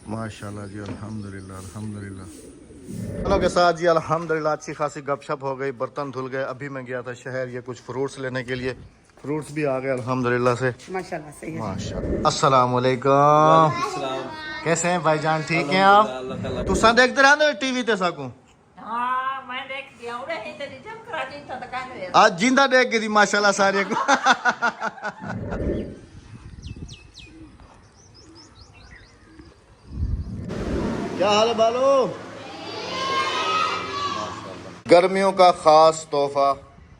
माशाल्लाह जी, अल्हम्दुलिल्लाह अल्हम्दुलिल्लाह। खानों के साथ जी अल्हम्दुलिल्लाह अच्छी खासी गपशप हो गई, बर्तन धुल गए। अभी मैं गया था शहर ये कुछ फ्रूट्स लेने के लिए, फ्रूट्स भी आ गए अल्हम्दुलिल्लाह से। माशाल्लाह सही है। माशाल्लाह। अस्सलाम वालेकुम, कैसे हैं भाईजान, ठीक हैं आप? तुसा देखते रहते टीवी ते साकू हाँ मैं देख दिया उड़े ही तेरी जब कराची था तो कहने आज जिंदा देख गई थी माशाल्लाह सारे को। क्या हाल है बालो? गर्मियों का खास तोहफा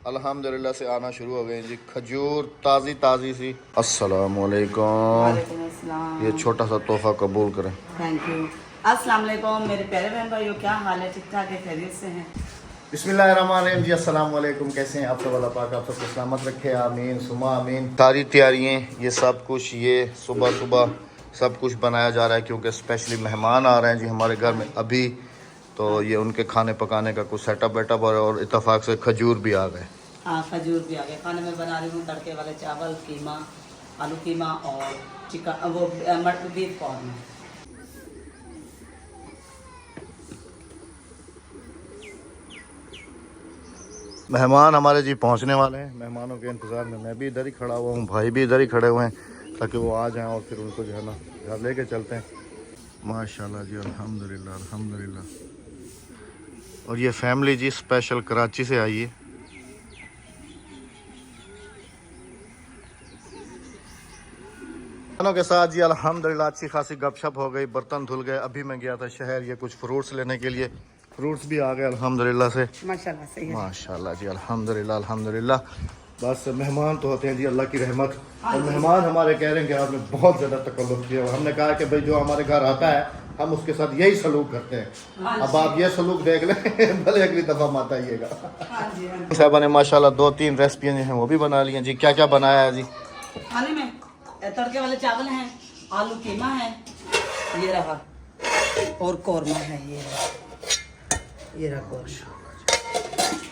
अल्हम्दुलिल्लाह से आना शुरू हो गए जी, खजूर ताज़ी ताज़ी सी। अस्सलाम वालेकुम, वालेकुम अस्सलाम। ये छोटा सा तोहफा कबूल करें। Thank you. अस्सलाम वालेकुम मेरे प्यारे बहन भाइयों, क्या हाल है? ठीक ठाक है, खैरियत से हैं? बिस्मिल्लाहिर्रहमानिर्रहीम जी, अस्सलाम वालेकुम, कैसे हैं आप सब? अल्लाह पाक आप सबको सलामत रखे, आमीन सुमा आमीन। सारी तैयारियाँ ये सब कुछ ये सुबह सुबह सब कुछ बनाया जा रहा है क्योंकि स्पेशली मेहमान आ रहे हैं जी हमारे घर में अभी, तो ये उनके खाने पकाने का कुछ सेटअप वेटअप और इत्तेफाक से खजूर भी आ गए। हाँ खजूर भी आ गए। खाने में बना रही हूँ तड़के वाले चावल, कीमा, आलू कीमा और चिकन वो मटर बीफ कॉर्न। मेहमान हमारे जी पहुंचने वाले हैं, मेहमानों के इंतज़ार में मैं भी इधर ही खड़ा हुआ हूँ, भाई भी इधर ही खड़े हुए हैं ताकि वो आ जाएं और फिर उनको जो है ना घर लेके चलते हैं। माशाल्लाह जी, अल्हम्दुलिल्लाह अल्हम्दुलिल्लाह। और ये फैमिली जी स्पेशल कराची से आई है। खानों के साथ जी अल्हम्दुलिल्लाह अच्छी खासी गपशप हो गई, बर्तन धुल गए। अभी मैं गया था शहर ये कुछ फ्रूट्स लेने के लिए, फ्रूट्स भी आ गए अल्हम्दुलिल्लाह से। माशाल्लाह सही है। माशाल्लाह जी, अल्हम्दुलिल्लाह अल्हम्दुलिल्लाह। बस मेहमान तो होते हैं जी अल्लाह की रहमत, और मेहमान हमारे कह रहे हैं कि आपने बहुत ज़्यादा तकल्लुफ़ किया, और हमने कहा कि भाई जो हमारे घर आता है हम उसके साथ यही सलूक करते हैं। अब आप ये सलूक देख लें, भले अगली दफ़ा मत आइएगा। साहबा ने माशाल्लाह 2-3 रेसिपियाँ जो हैं वो भी बना ली हैं जी। क्या क्या बनाया है जी? खाने में तड़के वाले चावल हैं, आलू कीमा है, ये रहा, और कौरमा है, ये रहा कौरमा।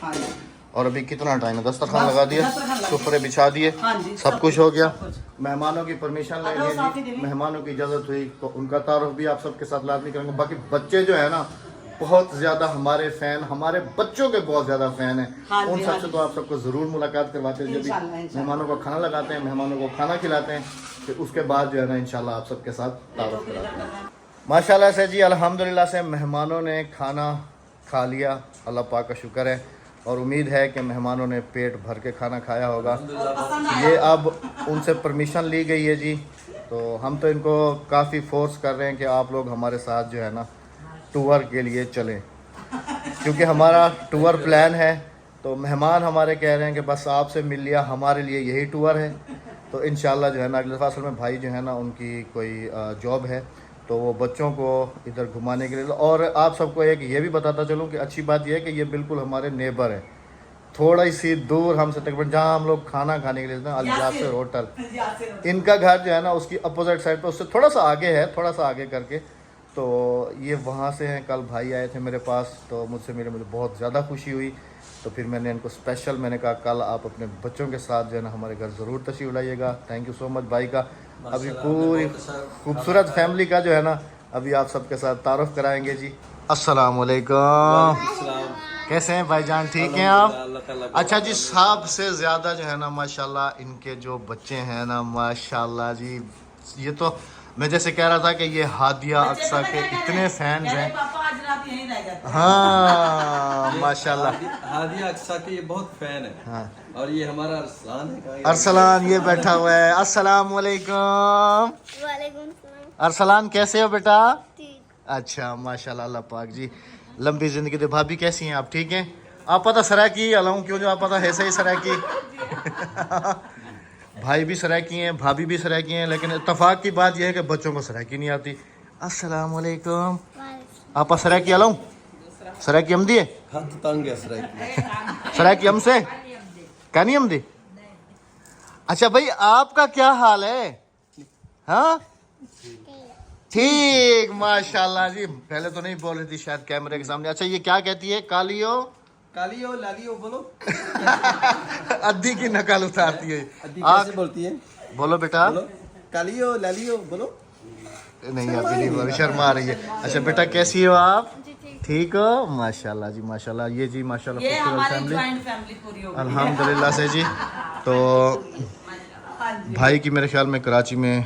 हाँ जी। और अभी कितना टाइम है? दस्तरखान लगा दिया, सुफरे बिछा दिए, हाँ जी, सब कुछ हो गया। सब कुछ। मेहमानों की परमिशन ले ली, मेहमानों की इजाज़त हुई तो उनका तारुफ भी आप सबके साथ लाजमी करेंगे। बाकी बच्चे जो है ना बहुत ज़्यादा हमारे फ़ैन, हमारे बच्चों के बहुत ज़्यादा फ़ैन हैं। हाँ उन जी, सबसे हाँ जी। तो आप सबको ज़रूर मुलाकात करवाते हैं, जब भी मेहमानों को खाना लगाते हैं, मेहमानों को खाना खिलाते हैं, फिर उसके बाद जो है ना इंशाल्लाह आप सबके साथ तारुफ कराते हैं। माशाल्लाह से जी अल्हम्दुलिल्लाह से मेहमानों ने खाना खा लिया, अल्लाह पाक का शुक्र है, और उम्मीद है कि मेहमानों ने पेट भर के खाना खाया होगा। ये अब उनसे परमिशन ली गई है जी, तो हम तो इनको काफ़ी फोर्स कर रहे हैं कि आप लोग हमारे साथ जो है ना टूर के लिए चलें, क्योंकि हमारा टूर प्लान है। तो मेहमान हमारे कह रहे हैं कि बस आपसे मिल लिया, हमारे लिए यही टूर है। तो इंशाल्लाह जो है ना अगले दफ़ा, असल में भाई जो है ना उनकी कोई जॉब है, तो वो बच्चों को इधर घुमाने के लिए। और आप सबको एक ये भी बताता चलूँ कि अच्छी बात यह है कि ये बिल्कुल हमारे नेबर है, थोड़ा ही सी दूर हमसे तकरीबन जहाँ हम लोग खाना खाने के लिए जाते हैं, अल यासिर होटल, इनका घर जो है ना उसकी अपोजिट साइड पे, उससे थोड़ा सा आगे है, थोड़ा सा आगे करके। तो ये वहाँ से हैं। कल भाई आए थे मेरे पास, तो मुझसे मिले, मुझे बहुत ज़्यादा खुशी हुई। तो फिर मैंने इनको स्पेशल मैंने कहा कल आप अपने बच्चों के साथ जो है ना हमारे घर ज़रूर तशरीफ़ लाइएगा। थैंक यू सो मच भाई का। अभी पूरी खूबसूरत फैमिली का जो है ना अभी आप सबके साथ तारुफ कराएंगे जी। अस्सलाम वालेकुम, कैसे हैं भाईजान, ठीक हैं आप? अच्छा जी, सबसे ज़्यादा जो है ना माशाल्लाह इनके जो बच्चे हैं ना माशाल्लाह जी, ये तो मैं जैसे कह रहा था कि ये हादिया अक्सा के इतने फैंस हैं। हाँ माशाल्लाह, हादिया अक्सा के ये बहुत फैन है। हाँ। और ये हमारा अरसलान है। अरसलान ये बैठा हुआ है। अस्सलाम वालेकुम। वालेकुम सलाम। अरसलान कैसे हो बेटा? ठीक। अच्छा माशाल्लाह, अल्लाह पाक जी लंबी ज़िंदगी दे। भाभी कैसी हैं आप, ठीक हैं? आप पता सराकी अलाऊं क्यों, जो आप पता है सही सराकी। भाई भी सराकी हैं, भाभी भी सराकी हैं, लेकिन इत्तफाक की बात यह है कि बच्चों को सराकी नहीं आती। अस्सलाम वालेकुम। आप सराकी अलाऊं? सराकी हम दिए? हाथ तंग है सराय सराकी हमसे क्या नहीं हम दी? अच्छा भाई आपका क्या हाल है? हाँ ठीक माशाल्लाह जी। पहले तो नहीं बोल रही थी शायद कैमरे के सामने। अच्छा ये क्या कहती है? कालियो कालियो लालियो बोलो। अद्दी की नकल उतारती है। अद्दी कैसे बोलती है? बोलो बेटा। बोलो कालियो लालियो बोलो। नहीं अभी नहीं बोल रही, शर्मा रही है। अच्छा बेटा कैसी हो आप? ठीक हो? माशाल्लाह जी माशाल्लाह। ये जी माशाल्लाह ये खूबसूरत हमारी फैमिली ज्वाइंट फैमिली पूरी हो गई है। अल्हम्दुलिल्लाह से जी। तो हाँ जी। भाई की मेरे ख्याल में कराची में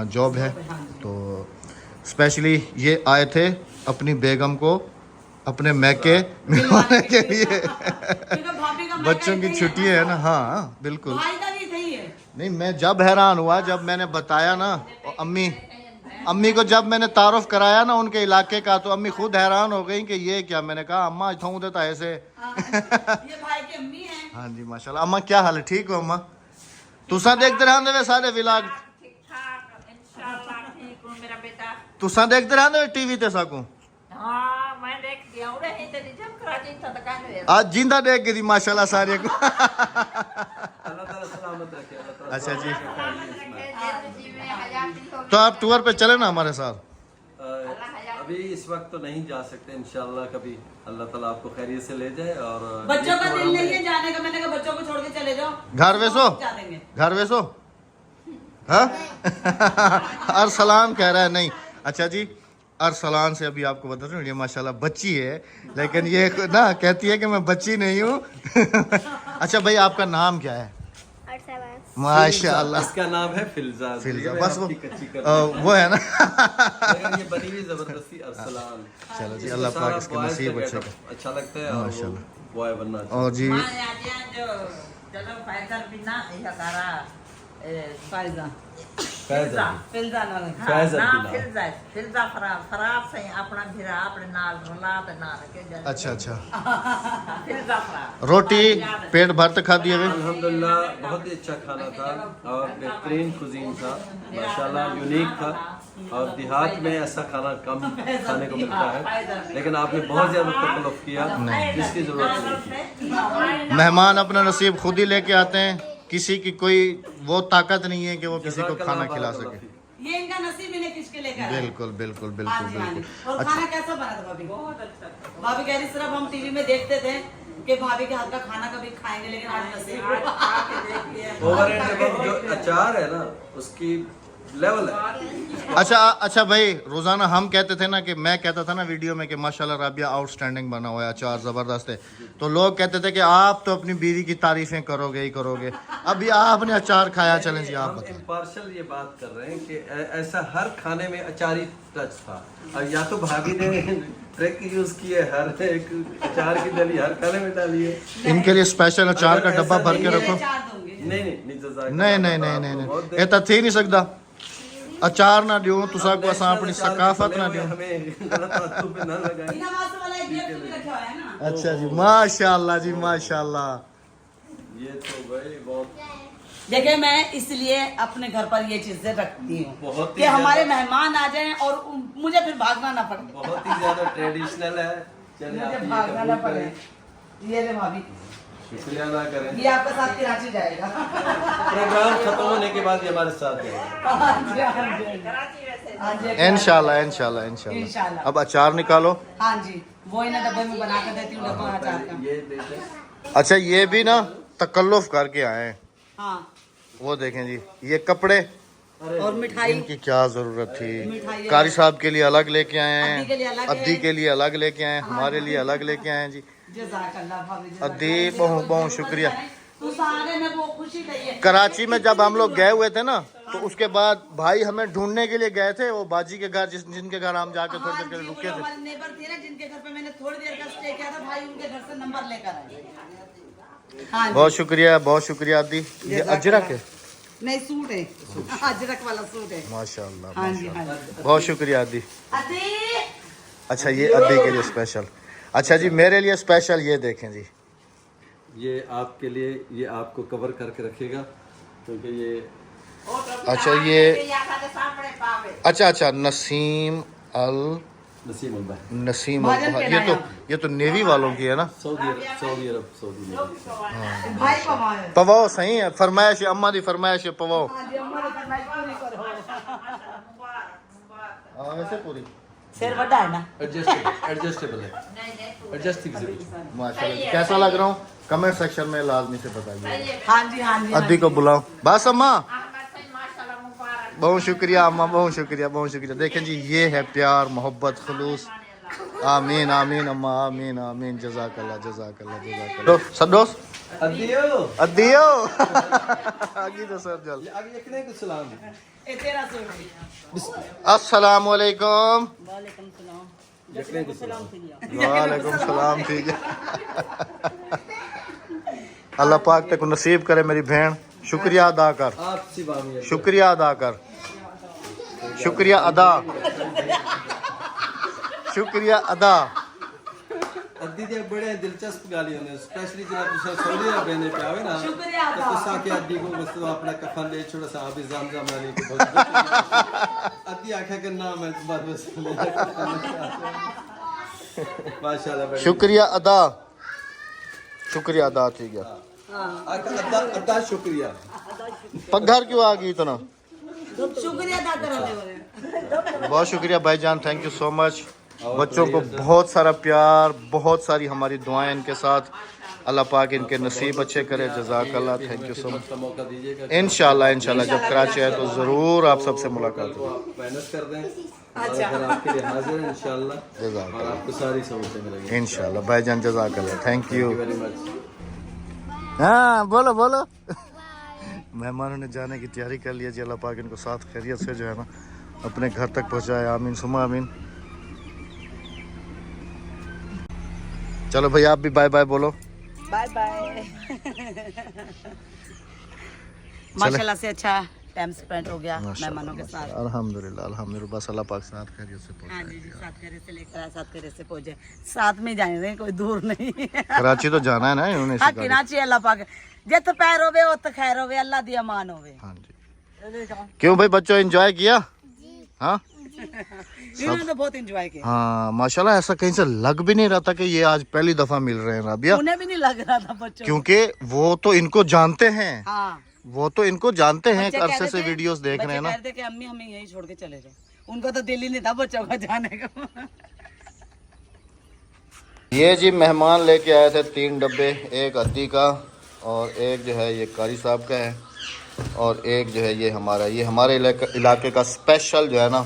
जॉब है, तो स्पेशली ये आए थे अपनी बेगम को अपने मैके मिलवाने के लिए। क्योंकि भाभी का मैका बच्चों की इतना ही छुट्टी है ना। हाँ बिल्कुल। भाई का भी सही है। नहीं मैं जब हैरान हुआ जब मैंने बताया ना, और अम्मी को जब मैंने तारुफ कराया ना उनके इलाके का, तो अम्मी खुद हैरान हो गई कि ये क्या। मैंने कहा अम्मा इथों देता ऐसे। ये भाई की अम्मी है। हाँ जी माशाल्लाह। अम्मा क्या हाल है? ठीक हो अम्मा? तुसा देखते रहंदे वे सारे व्लॉग? तुसा देखते रहंदे वे टीवी ते साकू? आज जिंदा देख गई थी माशाल्लाह सारे को। अल्लाह ताला सलामत रखे, अल्लाह ताला अच्छा जी। तो तो आप टूर पे चले ना हमारे साथ? अभी इस वक्त तो नहीं जा सकते, इंशाल्लाह कभी अल्लाह ताला आपको खैरियत से ले जाए। और बच्चों का ये दिल टूर नहीं है हमें- जाने का, मैंने कहा बच्चों को छोड़ के चले जाओ। घर वैसो जा देंगे। घर वैसो हाँ। अरसलान कह रहा है नहीं। अच्छा जी अरसलान से अभी आपको बता दूं ये माशाल्लाह बच्ची है, लेकिन ये ना कहती है कि मैं बच्ची नहीं हूँ। अच्छा भाई आपका नाम क्या है? माशाल्लाह। इसका नाम है फिल्जा। फिल्जा, ये बस मैं वो आपकी कच्ची कर वो है ना। लेकिन ये बनी हुई जबरदस्ती अरसलान। चलो जी इसमें अल्लाह सारा पाक इसके boys नसीब का अच्छे getup करे। अच्छा लगता है और माशाल्लाह। बॉय बनना अच्छा। और जी फायजा फैज़ा। फिल्जा ना लगे। फैज़ा ना की नाम। फिल्जा फराब से अपना भिरा अपने नाल रला ते नाल के जल अच्छा अच्छा फिल्जा फराब रोटी पेट भर तक खा दिए हुए? अल्हम्दुलिल्लाह बहुत ही अच्छा खाना था और बेहतरीन कुजीन था माशाल्लाह, यूनिक था। और देहात में ऐसा खाना कम खाने को मिलता है, लेकिन आपने बहुत ज़्यादा तकल्लुफ़ किया जिसकी ज़रूरत नहीं थी। मेहमान अपना नसीब खुद ही लेके आते हैं, किसी की कोई वो ताकत नहीं है कि वो किसी को खाना खिला सके। ये इनका नसीब इन्हें किसके लेकर आया? बिल्कुल बिल्कुल हाँ बिल्कुल जी, हाँ जी। बिल्कुल। और खाना कैसा बना था भाभी? बहुत अच्छा। भाभी कह रही सिर्फ हम टीवी में देखते थे कि भाभी के हाथ का खाना कभी खाएंगे, लेकिन आज नसीब हुआ। ओवर एंड अबव जो अचार है ना उसकी लेवल है। अच्छा भाई रोजाना हम कहते थे ना कि मैं कहता था ना वीडियो में कि माशाल्लाह राबिया आउटस्टैंडिंग बना हुआ है, अचार जबरदस्त है, तो लोग कहते थे कि आप तो अपनी बीवी की तारीफें करोगे ही करोगे। अभी आपने अचार खाया, चलें जी आप हम बताएं। इम्पार्शल ये बात कर रहे हैं कि ऐसा हर खाने में अचारी टच था। और या तो भाभी ने ट्रिक यूज की है, हर एक अचार की डली हर खाने में डाली है। इनके लिए स्पेशल अचार का अगर डब्बा ऐसा भर के नहीं रखो। चार दूंगी। नहीं जज़ाक नहीं नहीं नहीं नहीं नहीं ऐसा थी नहीं सकता। अचार ना दियो तुसा को असा अपनी सकाफत ना दियो। हमें गलत बातों पे ना लगाएं। बिना वास्ते वाला एक गिफ्ट भी रखा हुआ है ना। अच्छा जी माशाल्लाह जी माशाल्लाह। ये तो भाई बहुत देखिए मैं इसलिए अपने घर पर ये चीजें रखती हूँ बहुत ही कि हमारे ज्यादा- मेहमान आ जाएं और मुझे फिर भागना ना पड़े। बहुत ही ज्यादा ट्रेडिशनल है। चलिए आप मुझे ये भागना ना कबूल पड़े। करें, ये ले भाभी, शुक्रिया ना करें। ये आपके साथ कराची जाएगा। प्रोग्राम खत्म होने के बाद ये हमारे साथ है। हाँ जी, हाँ जी, हाँ जी। इंशाल्लाह इंशाल्लाह इंशाल्लाह। इंशाल्लाह। अब अचार निकालो। हाँ जी, वो इन्हें डब्बे में बना कर देती हूँ, डब्बा अचार का। ये देखें। अच्छा ये भी ना तकल्लुफ करके आए हैं। हाँ, वो देखें जी ये कपड़े और मिठाई इनकी क्या जरूरत थी। मिठाई कारी साहब के लिए अलग लेके आए अद्दी के लिए हैं, अलग अद्दी है। के लिए अलग लेके आए हैं, हमारे लिए अलग लेके आए हैं जी। जज़ाकल्लाह भाभी, अद्दी जज़ाकल्लाह। बहुत बहुत शुक्रिया। तू सारे में वो खुशी थी है। कराची में जब हम लोग गए हुए थे ना, तो उसके बाद भाई हमें ढूंढने के लिए गए थे, वो बाजी के घर जिनके घर हम जाके थोड़ी हाँ देर के लिए जी, वो रुके लोग थे। हमारे नेबर थे ना जिनके घर पे मैंने थोड़ी देर का स्टे किया था, भाई उनके घर से नंबर लेकर आए। हाँ जी। बहुत शुक्रिया अद्दी। ये अजरक है? नहीं सूट है, अजरक वाला सूट है। माशाल्लाह हाँ जी, माशाल्लाह। हाँ जी। बहुत शुक्रिया अद्दी। अद्दी, अच्छा ये अद्दी के लिए स्पेशल। अच्छा जी मेरे लिए स्पेशल ये देखें जी। ये आपके लिए, ये आपको कवर करके रखेगा क्योंकि ये अच्छा ये सामने पावे अच्छा नसीम अल नसीम भाई नसीम भाजन अल पहनाया। ये तो नेवी वालों की है ना। सऊदी अरब में। भाई कमाए। पवाओ सही है, फरमाइश है, अम्मा दी फरमाइश है पवाओ। हाँ जी, अम्मा ने फरमाइश पूरी करो। हाँ वैसे पूरी सिर बड़ा है ना। एडजस्टेबल है, एडजस्टेबल। माशाल्लाह। कैसा लग रहा हूँ कमेंट सेक्शन में लाजमी से बताइए। हाँ जी, हाँ जी, हाँ अद्दी जी। को बुलाओ बस अम्मा। माशाल्लाह मुबारक बहुत शुक्रिया अम्मा, बहुत शुक्रिया, बहुत शुक्रिया। देखें जी, ये है प्यार, मोहब्बत, खुलूस। आमीन आमीन अम्मा, आमीन आमीन। जज़ाकल्लाह जज़ाकल्लाह जज़ाकल्लाह। सब दोस्त अदियो अदियो आगे तो सर जल। आगे इतने को सलाम। ए तेरा सूट। अस्सलाम वालेकुम। वालेकुम सलाम। इतने को सलाम। वालेकुम सलाम। ठीक है। अल्लाह पाक ते को नसीब करे मेरी बहन। शुक्रिया अदा कर, आपसी बामी शुक्रिया अदा कर, शुक्रिया अदा, शुक्रिया अदा। अद्दी दे बड़े दिलचस्प गालियों ने स्पेशली जब तुसा सऊदी अरब पे आवे ना शुक्रिया तो अदा। तुसा के अद्दी को बस अपना कफन ले छोड़ा सा अभी ज़मज़म वाली को अद्दी आंखें के नाम है बात बस माशाल्लाह बड़ी शुक्रिया अदा, शुक्रिया अदा। ठीक है। अद्दा अद्दा शुक्रिया। पगघर क्यों आ गई इतना? शुक्रिया अदा करो। बहुत शुक्रिया भाईजान, थैंक यू सो मच। बच्चों को बहुत सारा प्यार, बहुत सारी हमारी दुआएं इनके साथ। अल्लाह पाक इनके नसीब अच्छे करे। जज़ाकल्लाह, थैंक यू सो मच। मौका दीजिएगा। इंशाल्लाह इंशाल्लाह जब कराची आए तो ज़रूर आप सबसे मुलाकात तो होगी। आप मेहनत कर दें और फिर आपके लिए हाजिर हैं इंशाल्लाह और आपको सारी सहूलतें मिलेंगी इंशाल्लाह भाईजान, जज़ाकल्लाह, थैंक यू। Very much. हाँ बोलो बोलो। मेहमानों ने जाने की तैयारी कर लिया जी। अल्लाह पाक इनको साथ खैरियत से जो है ना अपने घर तक पहुँचाए। आमीन सुमा आमीन। चलो भाई आप भी बाय बाय बोलो। Bye bye. माशाल्लाह से अच्छा टाइम स्पेंड हो गया मेहमानों के साथ। अल्हम्दुलिल्लाह अल्हम्दुलिल्लाह। बस अल्लाह पाक साथ खैरियत से हाँ पहुँचाए। जी जी, साथ करे से लेकर आए, साथ करे से पहुंचे, साथ में जाने कोई दूर नहीं। कराची तो जाना है ना इन्होंने। हाँ कराची अल्लाह पाक जित पैर होवे उत खैर होवे, अल्लाह दी अमान होवे। हाँ जी। क्यों भाई बच्चों एंजॉय किया? हाँ इन्होंने तो बहुत एंजॉय किया। हाँ माशाल्लाह। ऐसा कहीं से लग भी नहीं रहा था कि ये आज पहली दफा मिल रहे हैं राबिया, उन्हें भी नहीं लग रहा था बच्चों को। क्योंकि वो तो इनको जानते हैं। हाँ वो तो इनको जानते हैं, बच्चे कह अरसे रहे से थे- वीडियोस देख रहे हैं ना। बच्चे कह रहे थे कि अम्मी हमें यहीं छोड़ के चले जाओ। उनको तो दिल ही नहीं था बच्चों का जाने का। ये जी मेहमान लेके आए थे 3 डब्बे, एक अद्दी का और एक जो है ये कारी साहब का है और एक जो है ये हमारा, ये हमारे इलाके का स्पेशल जो है ना,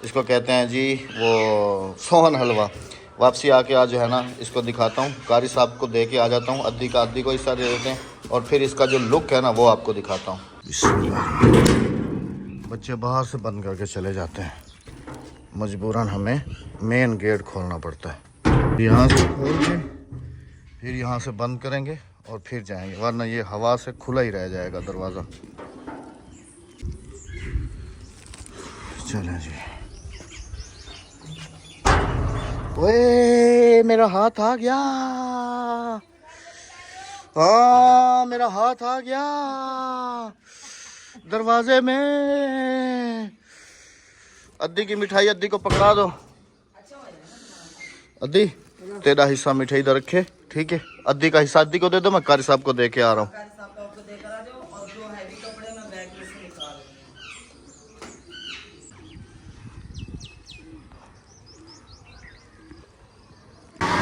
इसको कहते हैं जी वो सोहन हलवा। वापसी आके आज जो है ना इसको दिखाता हूँ, कारी साहब को दे के आ जाता हूँ, अद्दी को हिस्सा दे देते हैं और फिर इसका जो लुक है ना वो आपको दिखाता हूँ। बच्चे बाहर से बंद करके चले जाते हैं, मजबूरन हमें मेन गेट खोलना पड़ता है। यहाँ से खोल के फिर यहाँ से बंद करेंगे और फिर जाएंगे, वरना ये हवा से खुला ही रह जाएगा दरवाज़ा। चलें जी। ओए मेरा हाथ आ गया, हाँ मेरा हाथ आ गया दरवाजे में। अद्दी की मिठाई अद्दी को पकड़ा दो। अद्दी तेरा हिस्सा मिठाई इधर रखे, ठीक है? अद्दी का हिस्सा अद्दी को दे दो, मैं कारी साहब को दे के आ रहा हूँ।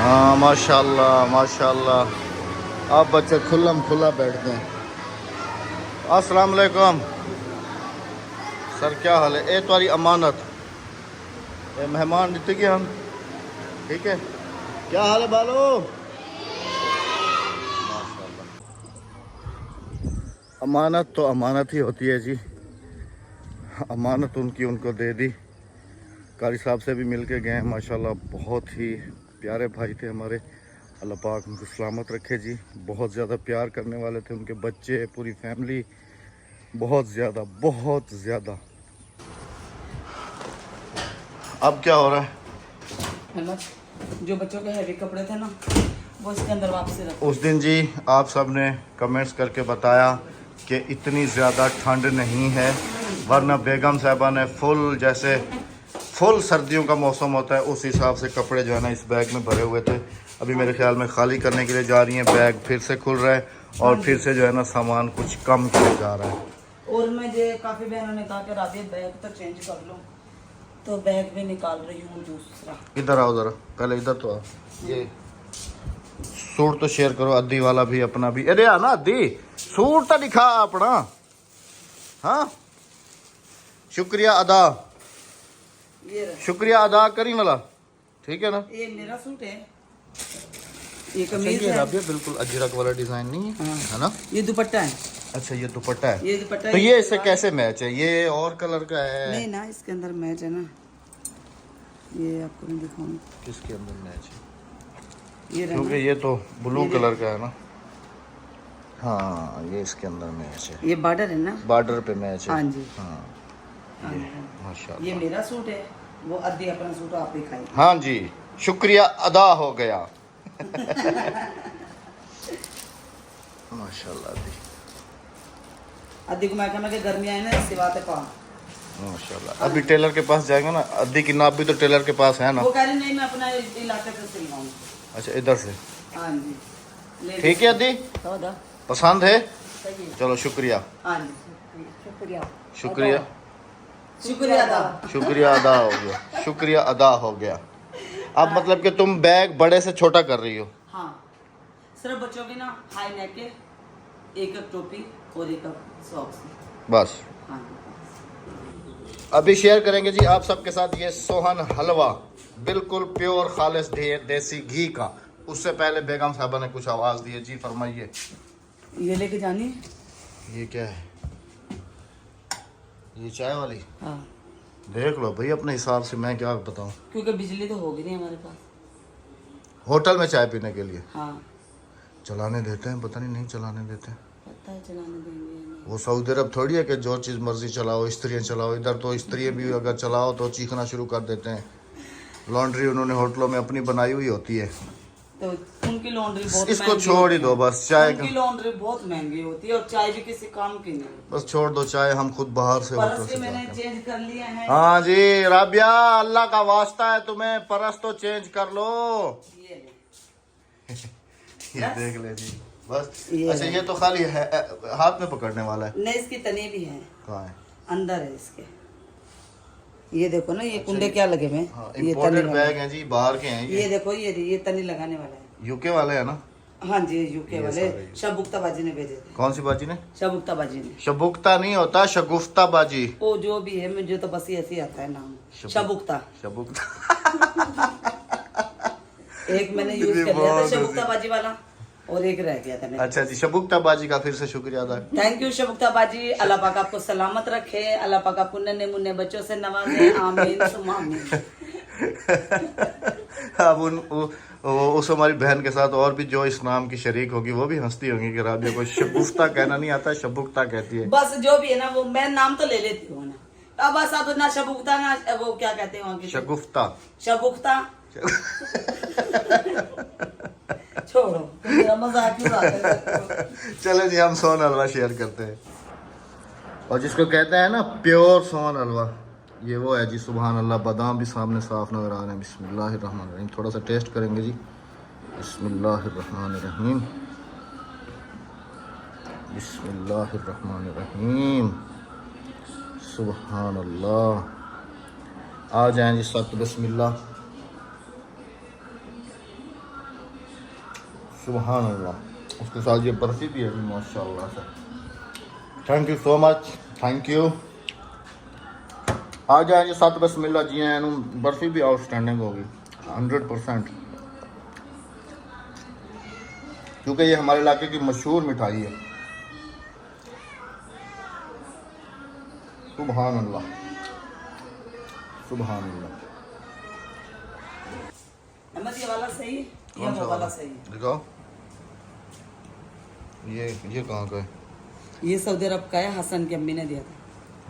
हाँ माशाल्लाह माशाल्लाह। आप बच्चे खुल्लम खुला बैठते हैं। अस्सलाम वालेकुम सर, क्या हाल है? ए तुम्हारी अमानत, ए मेहमान जीते कि हम, ठीक है? क्या हाल है बालो? माशाल्लाह। अमानत तो अमानत ही होती है जी। अमानत उनकी उनको दे दी। कारी साहब से भी मिल के गए, माशाल्लाह बहुत ही प्यारे भाई थे हमारे। अल्लाह पाक उनको सलामत रखे जी। बहुत ज़्यादा प्यार करने वाले थे, उनके बच्चे, पूरी फैमिली, बहुत ज़्यादा। अब क्या हो रहा है? जो बच्चों के हैवी कपड़े थे ना वो इसके अंदर वापस रखो। उस दिन जी आप सब ने कमेंट्स करके बताया कि इतनी ज़्यादा ठंड नहीं है, वरना बेगम साहबा ने फुल सर्दियों का मौसम होता है उस हिसाब से कपड़े जो है ना इस बैग में भरे हुए थे। अभी मेरे ख्याल में खाली करने के लिए जा रही हैं, बैग फिर से खुल रहा है और फिर से जो है ना सामान कुछ कम किया जा रहा है। और मुझे काफ़ी बहनों ने कहा कि राबिया बैग तो चेंज कर लो, तो बैग भी निकाल रही हूँ दूसरा। इधर आओ ज़रा, पहले इधर तो आओ। ये सूट तो शेयर करो, अद्दी वाला भी अपना भी। अरे आना अद्दी, सूट तो दिखा अपना। हाँ शुक्रिया अदा, ये रहा, शुक्रिया अदा करी वाला, ठीक है ना। ये मेरा सूट है, ये अच्छा, कमीज ये है, राबिया बिल्कुल अजरक वाला डिजाइन नहीं है, हाँ। है ना। ये दुपट्टा है, अच्छा ये दुपट्टा है, ये दुपट्टा तो है, ये इससे कैसे मैच है, ये और कलर का है। नहीं ना, इसके अंदर मैच है ना, ये आपको मैं दिखाऊँ, किसके अंदर मैच है, ये रहा क्योंकि ना, ये तो ब्लू ये कलर का है ना। हाँ ये इसके अंदर मैच है, ये बॉर्डर है ना, बॉर्डर पे मैच है। हाँ जी, हाँ हाँ ये जी। माशाल्लाह। ये मेरा सूट है, वो आधी अपना सूट आप ही खाई। हाँ जी, शुक्रिया अदा हो गया। माशाल्लाह दी, आधी को मैं कहना कि गर्मी आए ना सिवाते पा, माशाल्लाह। अभी टेलर के पास जाएंगे ना, अद्दी की नाप भी तो टेलर के पास है ना। वो कह रही नहीं मैं अपना इलाके से सिलवाऊँ। अच्छा इधर से, हाँ जी, ले ठीक है अद्दी, तो दा, पसंद है, सही है। चलो शुक्रिया, हाँ जी, शुक्रिया, शुक्रिया, शुक्रिया अदा। शुक्रिया अदा हो गया, शुक्रिया अदा हो गया। अब मतलब कि तुम बैग बड़े से छोटा कर रही हो। हाँ, सिर्फ बच्चों की ना हाई नेक के, एक टोपी और एक सॉक्स, बस हाँ। अभी शेयर करेंगे जी आप सबके साथ ये सोहन हलवा, बिल्कुल प्योर खालिस देसी घी का। उससे पहले बेगम साहबा ने कुछ आवाज़ दी है, जी फरमाइए। ये लेके जानी, ये क्या है, ये चाय वाली, हाँ, देख लो भाई अपने हिसाब से, मैं क्या बताऊं। क्योंकि बिजली तो होगी नहीं हमारे पास। होटल में चाय पीने के लिए हाँ, चलाने देते हैं, पता नहीं चलाने देते हैं। पता है चलाने देंगे या नहीं। वो सऊदी अरब थोड़ी है कि जो चीज़ मर्जी चलाओ, स्त्रियाँ चलाओ। इधर तो स्त्रियाँ भी अगर चलाओ तो चीखना शुरू कर देते हैं। लॉन्ड्री उन्होंने होटलों में अपनी बनाई हुई होती है। तो उनकी लॉन्ड्री बहुत इसको महंगी छोड़ ही होती दो है। बस, चाय उनकी लॉन्ड्री बहुत महंगी होती है और चाय भी किसी काम की नहीं। बस छोड़ दो चाय, हम खुद बाहर से होटल परस से के मैंने जाते हैं। चेंज कर लिया है। हाँ जी राबिया, अल्लाह का वास्ता है तुम्हें, परस तो चेंज कर लो। ये ले। ये देख ले जी, बस। ये अच्छा ये तो खाली है, हाथ में पकड़ने वाला है। नहीं, इसकी तनी भी है, कहाँ है? अंदर है इसके। ये देखो ना, ये कुंडे क्या लगे हुए हाँ, हैं, ये तनी इम्पोर्टेड वाला। बैग हैं जी, बाहर के हैं ये देखो, ये तनी लगाने वाला है। यूके वाले हैं ना। हाँ जी, यूके ये वाले सारे ये। शबुक्ता बाजी ने भेजे थे। कौन सी बाजी ने? शबुक्ता बाजी ने। शबुक्ता नहीं होता, शगुफ्ता बाजी। वो जो भी है, मुझे तो बस ऐसे ही आता है नाम, शबुक्ता। शबुक्ता। एक मैंने यूज कर लिया था शबुक्ता बाजी वाला, और एक रह गया था मेरा। अच्छा जी, शबुक्ता बाजी का फिर से शुक्रिया अदा। थैंक यू शबुक्ता बाजी, अल्लाह पाक आपको सलामत रखे, अल्लाह पाक आपको नन्हे मुन्ने बच्चों से नवाजे, आमीन सुम्मा आमीन। अब उस हमारी बहन के साथ और भी जो इस नाम की शरीक होगी वो भी हंसती होंगी कि राबिया को शगुफ्ता कहना नहीं आता, शबुक्ता कहती है। बस जो भी है ना, वो मैं नाम तो ले लेती हूँ ना, अब बस अब ना शबुक्ता ना वो क्या कहते हैं वहाँ की, शगुफ्ता। शबुक्ता। छोड़ो, मेरा मजाक क्यों उड़ाते हो? चले जी, हम सोन हलवा शेयर करते हैं, और जिसको कहते हैं ना प्योर सोन हलवा, ये वो है जी। सुभान अल्लाह, बादाम भी सामने साफ नजर आ रहे हैं। बिस्मिल्लाहिर्रहमानिर्रहीम, थोड़ा सा टेस्ट करेंगे जी। बिस्मिल्लाहिर्रहमानिर्रहीम, बिस्मिल्लाहिर्रहमानिर्रहीम, सुभान अल्लाह। आ जाएं जी सख्त बिस्मिल्लाह, सुभान अल्लाह। उसके साथ ये बर्फी भी है जी, माशाअल्लाह से। Thank you so much, thank you. आ जाए जी सत बिस्मिल्लाह जी। बर्फी भी आउटस्टैंडिंग होगी 100%, क्योंकि ये हमारे इलाके की मशहूर मिठाई है। सुभान अल्लाह, सुभान अल्लाह। अहमद, ये वाला सही है या कौन सा वो वाला सही है? दिखाओ, ये कहाँ का है? ये सऊदी अरब का है, हसन की अम्मी ने दिया था।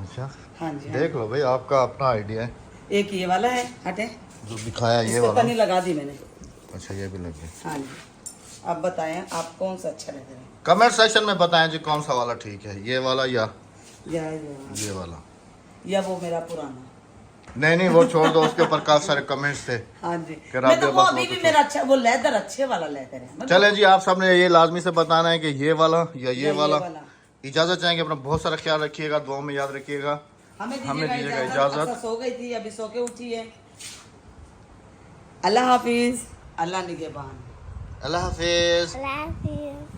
अच्छा हाँ जी, हाँ। देख लो भाई, आपका अपना आइडिया है। एक ये वाला है, हटे, जो दिखाया ये इसको वाला। तनी लगा दी मैंने। अच्छा ये भी लग गया। हाँ जी, आप बताएं आप कौन सा अच्छा लग रहा है? कमेंट सेक्शन में बताएं जी कौन सा वाला ठीक है, ये वाला या ये वाला। या वो मेरा पुराना? नहीं वो छोड़ दो, उसके ऊपर काफी सारे कमेंट्स थे। हाँ जी, कि मैं तो राबिया वो बस अभी वो भी तो मेरा अच्छा, वो लेदर अच्छे वाला लेदर है। मतलब चले जी, आप सबने ये लाजमी से बताना है कि ये वाला या ये ये वाला। वाला। इजाजत चाहेंगे, अपना बहुत सारा ख्याल रखिएगा, दुआ में याद रखिएगा। हमें हमें दीजिएगा दीजिएगा इजाजत। इजाजत। अच्छा, सो गई थी, अभी सो के उठी है। अल्लाह हाफिज, अल्लाह निगहबान। अल्लाह हाफिज। Gracias.